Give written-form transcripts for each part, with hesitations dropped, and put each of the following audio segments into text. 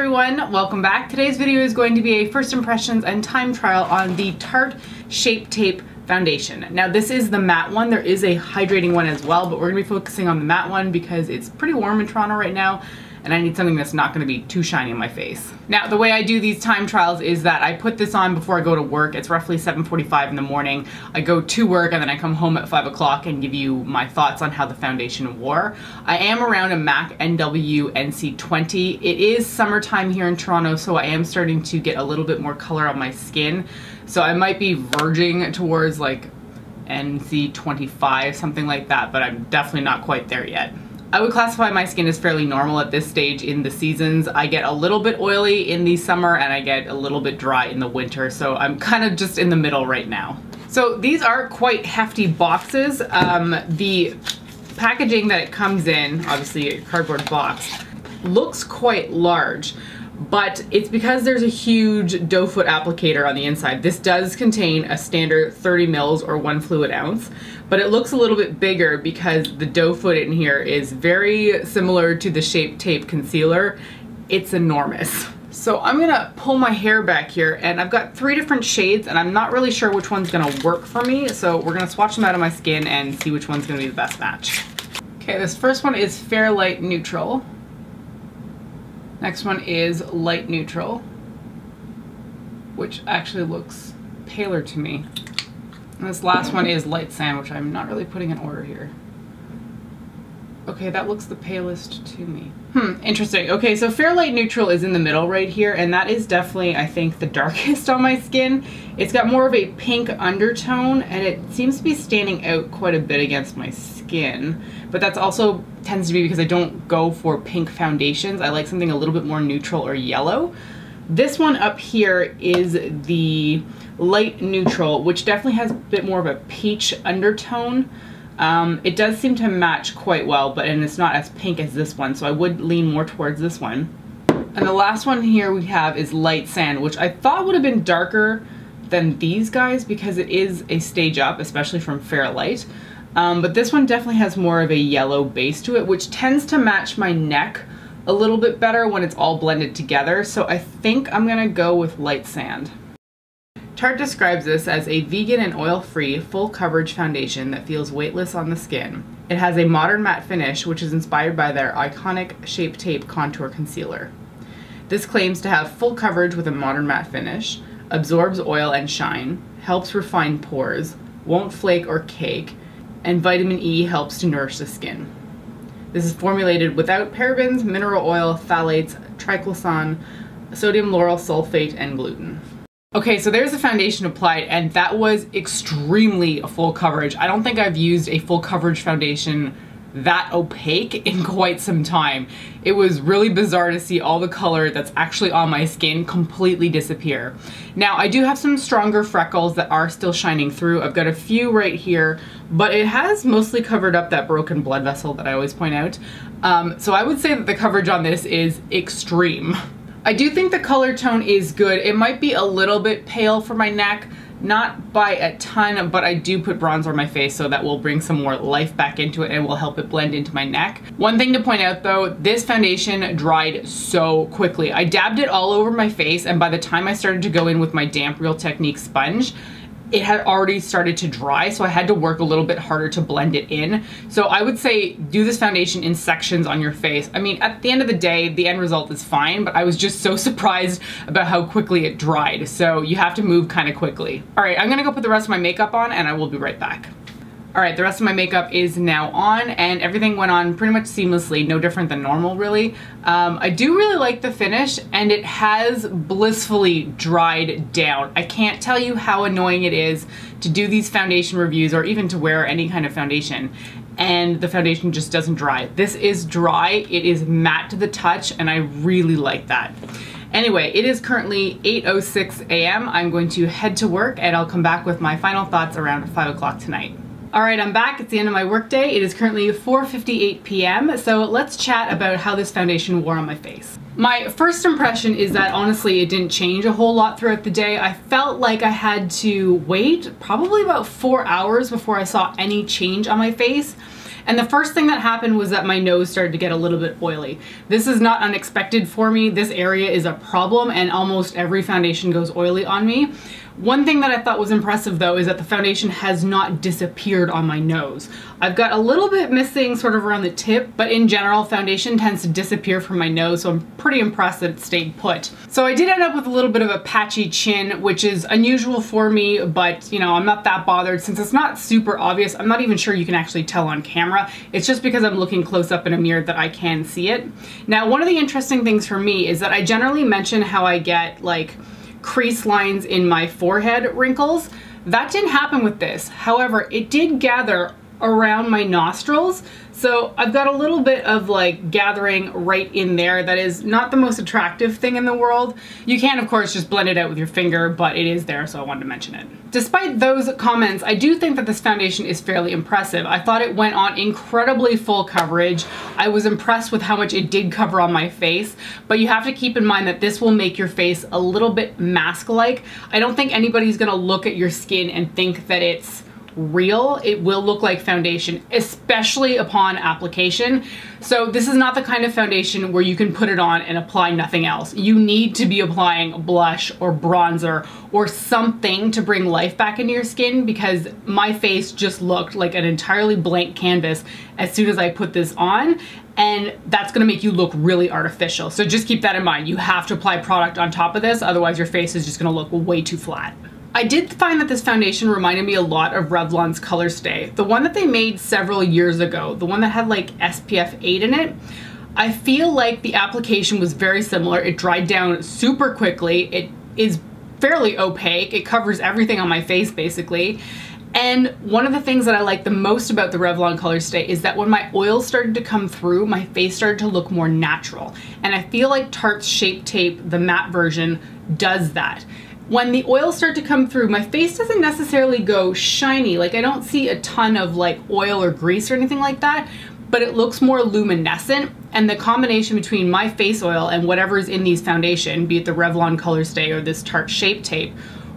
everyone, welcome back. Today's video is going to be a first impressions and time trial on the Tarte Shape Tape foundation. Now this is the matte one. There is a hydrating one as well, but we're gonna be focusing on the matte one because it's pretty warm in Toronto right now and I need something that's not gonna be too shiny on my face. Now the way I do these time trials is that I put this on before I go to work. It's roughly 7:45 in the morning. I go to work and then I come home at 5 o'clock and give you my thoughts on how the foundation wore. I am around a MAC NW NC20. It is summertime here in Toronto, so I am starting to get a little bit more color on my skin. So I might be verging towards like NC25, something like that, but I'm definitely not quite there yet. I would classify my skin as fairly normal at this stage in the seasons. I get a little bit oily in the summer and I get a little bit dry in the winter, so I'm kind of just in the middle right now. So these are quite hefty boxes. The packaging that it comes in, obviously a cardboard box, looks quite large, but it's because there's a huge doe foot applicator on the inside. This does contain a standard 30 mils or 1 fluid ounce, but it looks a little bit bigger because the doe foot in here is very similar to the Shape Tape concealer. It's enormous. So I'm gonna pull my hair back here and I've got 3 different shades and I'm not really sure which one's gonna work for me. So we're gonna swatch them out of my skin and see which one's gonna be the best match. Okay, this first one is Fair Light Neutral. Next one is Light Neutral, which actually looks paler to me. And this last one is Light Sand, which I'm not really putting in order here. Okay, that looks the palest to me. Interesting. Okay, so Fair Light Neutral is in the middle right here, and that is definitely, I think, the darkest on my skin. It's got more of a pink undertone, and it seems to be standing out quite a bit against my skin. But that's also tends to be because I don't go for pink foundations. I like something a little bit more neutral or yellow. This one up here is the Light Neutral, which definitely has a bit more of a peach undertone. It does seem to match quite well, and it's not as pink as this one, so I would lean more towards this one. And the last one here we have is Light Sand, which I thought would have been darker than these guys because it is a stage up, especially from Fair Light. But this one definitely has more of a yellow base to it, which tends to match my neck a little bit better when it's all blended together. So I think I'm gonna go with Light Sand. Tarte describes this as a vegan and oil-free, full coverage foundation that feels weightless on the skin. It has a modern matte finish, which is inspired by their iconic Shape Tape contour concealer. This claims to have full coverage with a modern matte finish, absorbs oil and shine, helps refine pores, won't flake or cake, and vitamin E helps to nourish the skin. This is formulated without parabens, mineral oil, phthalates, triclosan, sodium lauryl sulfate, and gluten. Okay, so there's the foundation applied, and that was extremely full coverage. I don't think I've used a full coverage foundation that opaque in quite some time. It was really bizarre to see all the color that's actually on my skin completely disappear. Now, I do have some stronger freckles that are still shining through. I've got a few right here, but it has mostly covered up that broken blood vessel that I always point out. So I would say that the coverage on this is extreme. I do think the color tone is good. It might be a little bit pale for my neck, not by a ton, but I do put bronzer on my face, so that will bring some more life back into it and will help it blend into my neck. One thing to point out though, this foundation dried so quickly. I dabbed it all over my face, and by the time I started to go in with my damp Real Technique sponge, it had already started to dry, so I had to work a little bit harder to blend it in. So I would say do this foundation in sections on your face. I mean, at the end of the day, the end result is fine, but I was just so surprised about how quickly it dried. So you have to move kind of quickly. All right, I'm gonna go put the rest of my makeup on and I will be right back. All right, the rest of my makeup is now on and everything went on pretty much seamlessly, no different than normal really. I do really like the finish and it has blissfully dried down. I can't tell you how annoying it is to do these foundation reviews or even to wear any kind of foundation and the foundation just doesn't dry. This is dry, it is matte to the touch, and I really like that. Anyway, it is currently 8:06 a.m. I'm going to head to work and I'll come back with my final thoughts around 5 o'clock tonight. All right, I'm back. It's the end of my workday. It is currently 4:58 p.m. So let's chat about how this foundation wore on my face. My first impression is that honestly, it didn't change a whole lot throughout the day. I felt like I had to wait probably about 4 hours before I saw any change on my face. And the first thing that happened was that my nose started to get a little bit oily. This is not unexpected for me. This area is a problem and almost every foundation goes oily on me. One thing that I thought was impressive though is that the foundation has not disappeared on my nose. I've got a little bit missing sort of around the tip, but in general foundation tends to disappear from my nose, so I'm pretty impressed that it stayed put. So I did end up with a little bit of a patchy chin, which is unusual for me, but you know, I'm not that bothered since it's not super obvious. I'm not even sure you can actually tell on camera. It's just because I'm looking close up in a mirror that I can see it. Now, one of the interesting things for me is that I generally mention how I get like crease lines in my forehead wrinkles. That didn't happen with this. However, it did gather around my nostrils. So I've got a little bit of like gathering right in there. That is not the most attractive thing in the world. You can of course just blend it out with your finger, but it is there, so I wanted to mention it. Despite those comments, I do think that this foundation is fairly impressive. I thought it went on incredibly full coverage. I was impressed with how much it did cover on my face, but you have to keep in mind that this will make your face a little bit mask-like. I don't think anybody's gonna look at your skin and think that it's real. It will look like foundation, especially upon application. So this is not the kind of foundation where you can put it on and apply nothing else. You need to be applying blush or bronzer or something to bring life back into your skin, because my face just looked like an entirely blank canvas as soon as I put this on, and that's gonna make you look really artificial. So just keep that in mind. You have to apply product on top of this, otherwise your face is just gonna look way too flat. I did find that this foundation reminded me a lot of Revlon's Color Stay, the one that they made several years ago, the one that had like SPF 8 in it. I feel like the application was very similar. It dried down super quickly. It is fairly opaque. It covers everything on my face basically. And one of the things that I like the most about the Revlon Color Stay is that when my oils started to come through, my face started to look more natural. And I feel like Tarte's Shape Tape, the matte version, does that. When the oils start to come through, my face doesn't necessarily go shiny. Like I don't see a ton of like oil or grease or anything like that, but it looks more luminescent. And the combination between my face oil and whatever's in these foundation, be it the Revlon Color Stay or this Tarte Shape Tape,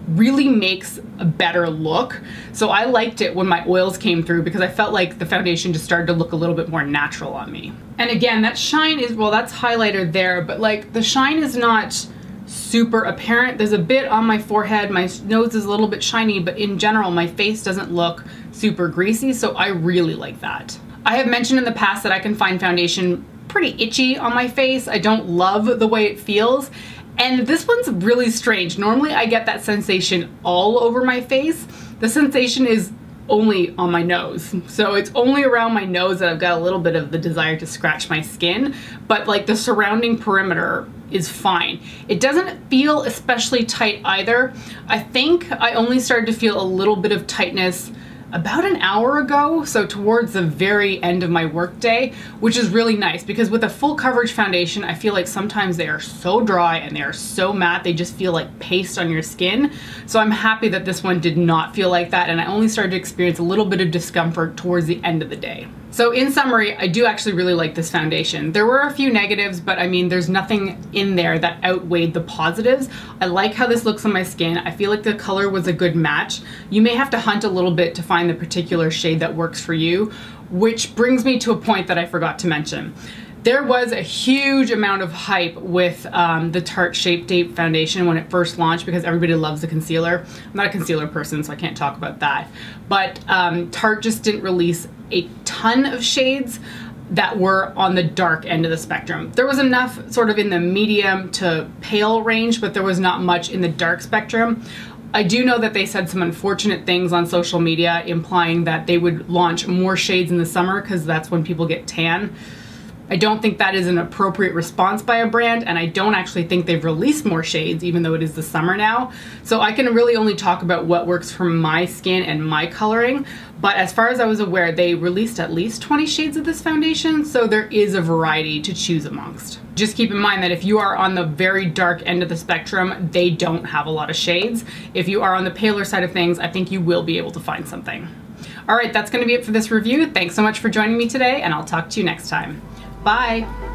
really makes a better look. So I liked it when my oils came through because I felt like the foundation just started to look a little bit more natural on me. And again, that shine is, well, that's highlighter there, but like the shine is not super apparent. There's a bit on my forehead, my nose is a little bit shiny, but in general my face doesn't look super greasy, so I really like that. I have mentioned in the past that I can find foundation pretty itchy on my face. I don't love the way it feels, and this one's really strange. Normally I get that sensation all over my face. The sensation is only on my nose. So it's only around my nose that I've got a little bit of the desire to scratch my skin, but like the surrounding perimeter is fine. It doesn't feel especially tight either. I think I only started to feel a little bit of tightness about an hour ago, so towards the very end of my workday, which is really nice because with a full coverage foundation, I feel like sometimes they are so dry and they are so matte, they just feel like paste on your skin. So I'm happy that this one did not feel like that, and I only started to experience a little bit of discomfort towards the end of the day. So in summary, I do actually really like this foundation. There were a few negatives, but I mean, there's nothing in there that outweighed the positives. I like how this looks on my skin. I feel like the color was a good match. You may have to hunt a little bit to find the particular shade that works for you, which brings me to a point that I forgot to mention. There was a huge amount of hype with the Tarte Shape Tape foundation when it first launched because everybody loves the concealer. I'm not a concealer person, so I can't talk about that. But Tarte just didn't release a ton of shades that were on the dark end of the spectrum. There was enough sort of in the medium to pale range, but there was not much in the dark spectrum. I do know that they said some unfortunate things on social media implying that they would launch more shades in the summer because that's when people get tan. I don't think that is an appropriate response by a brand, and I don't actually think they've released more shades even though it is the summer now. So I can really only talk about what works for my skin and my coloring, but as far as I was aware, they released at least 20 shades of this foundation, so there is a variety to choose amongst. Just keep in mind that if you are on the very dark end of the spectrum, they don't have a lot of shades. If you are on the paler side of things, I think you will be able to find something. All right, that's gonna be it for this review. Thanks so much for joining me today, and I'll talk to you next time. Bye.